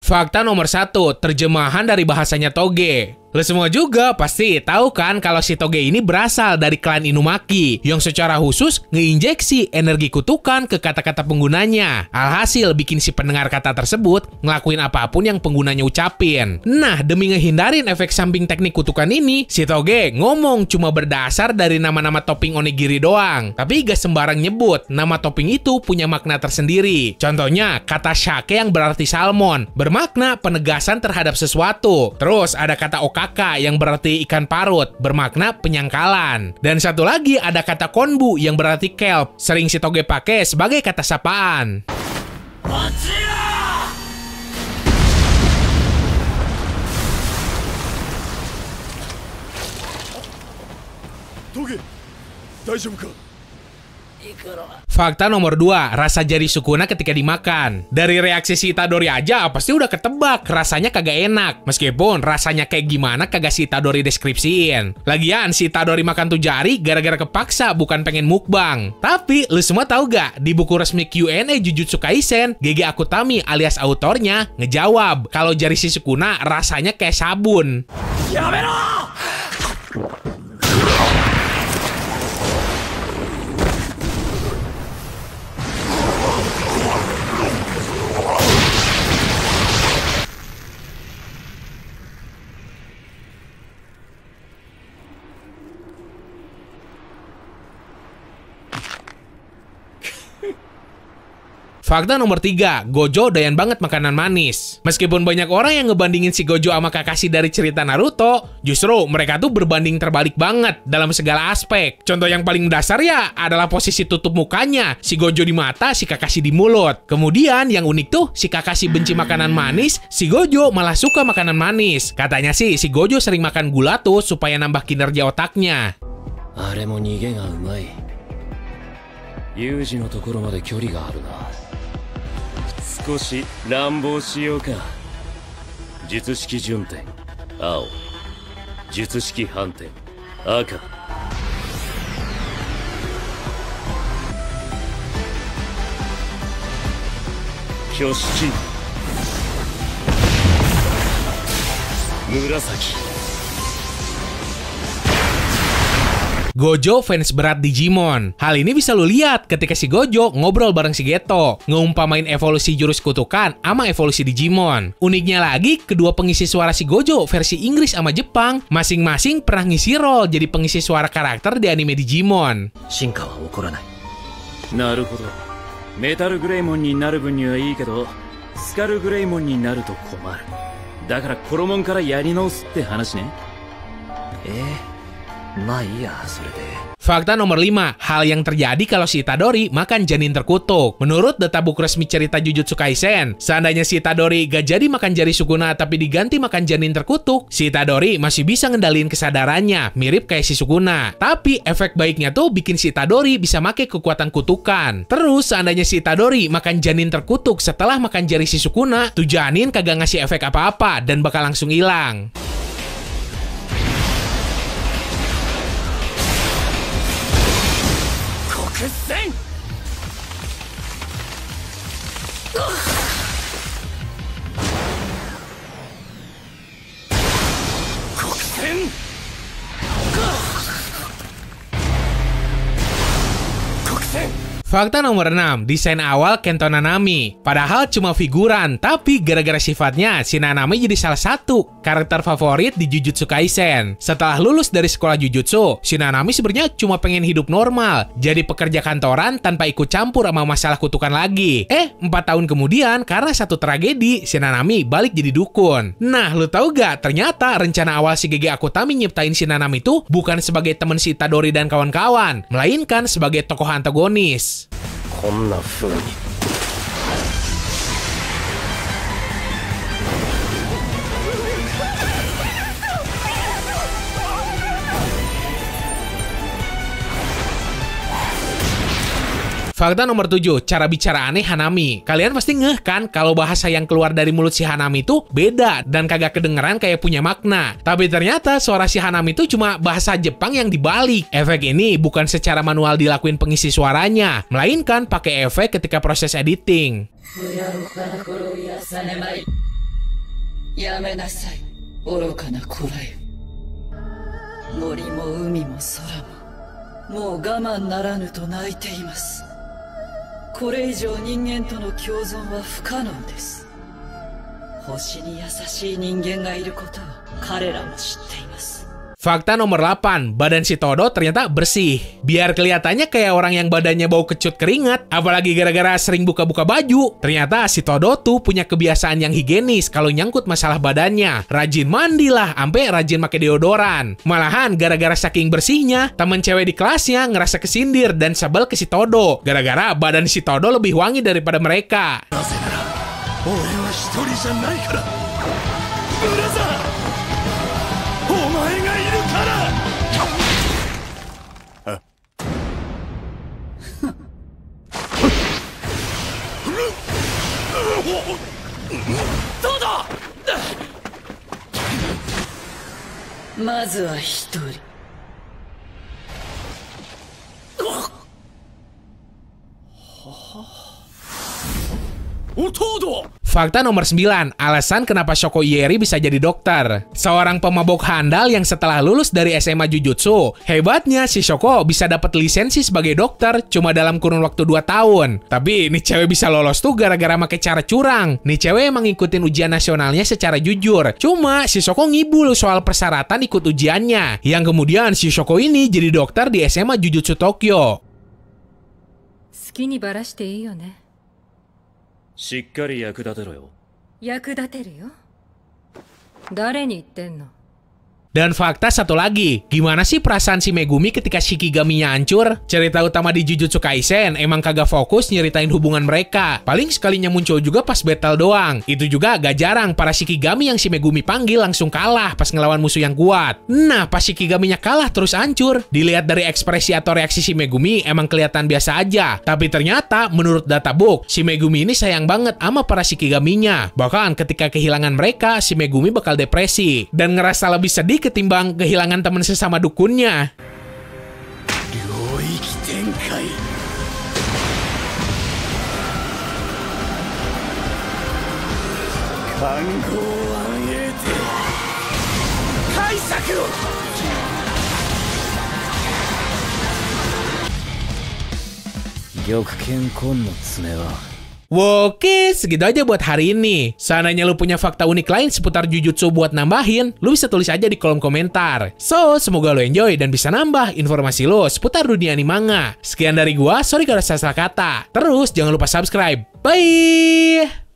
Fakta nomor 1, terjemahan dari bahasanya Toge. Lo semua juga pasti tahu kan kalau si Toge ini berasal dari klan Inumaki yang secara khusus ngeinjeksi energi kutukan ke kata-kata penggunanya. Alhasil bikin si pendengar kata tersebut ngelakuin apapun yang penggunanya ucapin. Nah, demi ngehindarin efek samping teknik kutukan ini, si Toge ngomong cuma berdasar dari nama-nama topping onigiri doang. Tapi gak sembarang nyebut, nama topping itu punya makna tersendiri. Contohnya, kata shake yang berarti salmon, bermakna penegasan terhadap sesuatu. Terus ada kata okaka yang berarti ikan parut, bermakna penyangkalan. Dan satu lagi ada kata konbu yang berarti kelp, sering si Toge pakai sebagai kata sapaan. Toge, daijoubu ka? Fakta nomor 2, rasa jari Sukuna ketika dimakan. Dari reaksi si Itadori aja pasti udah ketebak, rasanya kagak enak. Meskipun rasanya kayak gimana kagak si Itadori deskripsiin. Lagian si Itadori makan tuh jari gara-gara kepaksa, bukan pengen mukbang. Tapi lu semua tahu gak, di buku resmi Q&A Jujutsu Kaisen, Gege Akutami alias autornya ngejawab kalau jari si Sukuna rasanya kayak sabun. Yamero! Fakta nomor 3, Gojo doyan banget makanan manis. Meskipun banyak orang yang ngebandingin si Gojo sama Kakashi dari cerita Naruto, justru mereka tuh berbanding terbalik banget dalam segala aspek. Contoh yang paling dasar ya adalah posisi tutup mukanya, si Gojo di mata, si Kakashi di mulut. Kemudian yang unik tuh, si Kakashi benci makanan manis, si Gojo malah suka makanan manis. Katanya sih si Gojo sering makan gula tuh supaya nambah kinerja otaknya. あれも逃げがうまい。有事のところまで距離があるな。少し乱暴しようか。術式順天青、術式反転赤。挙式紫。 Gojo fans berat Digimon. Hal ini bisa lu lihat ketika si Gojo ngobrol bareng si Geto, ngeumpamain evolusi jurus kutukan sama evolusi Digimon. Uniknya lagi, kedua pengisi suara si Gojo versi Inggris sama Jepang masing-masing pernah ngisi role jadi pengisi suara karakter di anime Digimon. 進化は起こらない。なるほど。メタルグレイモンになる分にはいいけど、スカルグレイモンになると困る。だからコロモンからやり直すって話ね。まあいいや、それで。 Fakta nomor 5, hal yang terjadi kalau si Itadori makan janin terkutuk. Menurut databook resmi cerita Jujutsu Kaisen, seandainya si Itadori gak jadi makan jari Sukuna tapi diganti makan janin terkutuk, si Itadori masih bisa ngendaliin kesadarannya, mirip kayak si Sukuna. Tapi efek baiknya tuh bikin si Itadori bisa make kekuatan kutukan. Terus seandainya si Itadori makan janin terkutuk setelah makan jari si Sukuna, tuh janin kagak ngasih efek apa-apa dan bakal langsung hilang. Fakta nomor 6, desain awal Kento Nanami. Padahal cuma figuran, tapi gara-gara sifatnya, si Nanami jadi salah satu karakter favorit di Jujutsu Kaisen. Setelah lulus dari sekolah Jujutsu, si Nanami sebenarnya cuma pengen hidup normal, jadi pekerja kantoran tanpa ikut campur sama masalah kutukan lagi. 4 tahun kemudian, karena satu tragedi, si Nanami balik jadi dukun. Nah, lu tahu gak, ternyata rencana awal si Gege Akutami nyiptain si Nanami itu bukan sebagai teman si Itadori dan kawan-kawan, melainkan sebagai tokoh antagonis. こんな風に。 Fakta nomor 7, cara bicara aneh Hanami. Kalian pasti ngeh kan kalau bahasa yang keluar dari mulut si Hanami itu beda dan kagak kedengeran kayak punya makna. Tapi ternyata suara si Hanami itu cuma bahasa Jepang yang dibalik. Efek ini bukan secara manual dilakuin pengisi suaranya, melainkan pakai efek ketika proses editing. やめなさい、愚かな子らよ。森も海も空ももう我慢ならぬと泣いています。これ以上人間との共存は不可能です。星に優しい人間がいることを彼らも知っています。Fakta nomor 8, badan si Todo ternyata bersih. Biar kelihatannya kayak orang yang badannya bau kecut keringat, apalagi gara-gara sering buka-buka baju. Ternyata si Todo tuh punya kebiasaan yang higienis kalau nyangkut masalah badannya. Rajin mandi lah, sampai rajin pakai deodoran. Malahan gara-gara saking bersihnya, temen cewek di kelasnya ngerasa kesindir dan sebel ke si Todo. Gara-gara badan si Todo lebih wangi daripada mereka. 俺は一人じゃないから。ブラザー、お前がいるから。どうだ。まずは一人。Fakta nomor 9, alasan kenapa Shoko Ieri bisa jadi dokter. Seorang pemabok handal yang setelah lulus dari SMA Jujutsu. Hebatnya si Shoko bisa dapat lisensi sebagai dokter cuma dalam kurun waktu 2 tahun. Tapi nih cewek bisa lolos tuh gara-gara pakai cara curang. Nih cewek emang ngikutin ujian nasionalnya secara jujur. Cuma si Shoko ngibul soal persyaratan ikut ujiannya. Yang kemudian si Shoko ini jadi dokter di SMA Jujutsu Tokyo. 好きにバラしていいよね。しっかり役立てろよ。役立てるよ。誰に言ってんの？ Dan fakta satu lagi, gimana sih perasaan si Megumi ketika Shikigami-nya hancur? Cerita utama di Jujutsu Kaisen emang kagak fokus nyeritain hubungan mereka. Paling sekalinya muncul juga pas battle doang. Itu juga agak jarang para Shikigami yang si Megumi panggil langsung kalah pas ngelawan musuh yang kuat. Nah, pas Shikigami-nya kalah terus hancur. Dilihat dari ekspresi atau reaksi si Megumi emang kelihatan biasa aja. Tapi ternyata menurut databook, si Megumi ini sayang banget sama para Shikigami-nya. Bahkan ketika kehilangan mereka, si Megumi bakal depresi. Dan ngerasa lebih sedih ketimbang kehilangan teman sesama dukunnya. Oke, segitu aja buat hari ini. Seandainya lu punya fakta unik lain seputar Jujutsu buat nambahin, lu bisa tulis aja di kolom komentar. So, semoga lu enjoy dan bisa nambah informasi lu seputar dunia anime. Sekian dari gua, sorry kalau salah kata. Terus, jangan lupa subscribe. Bye!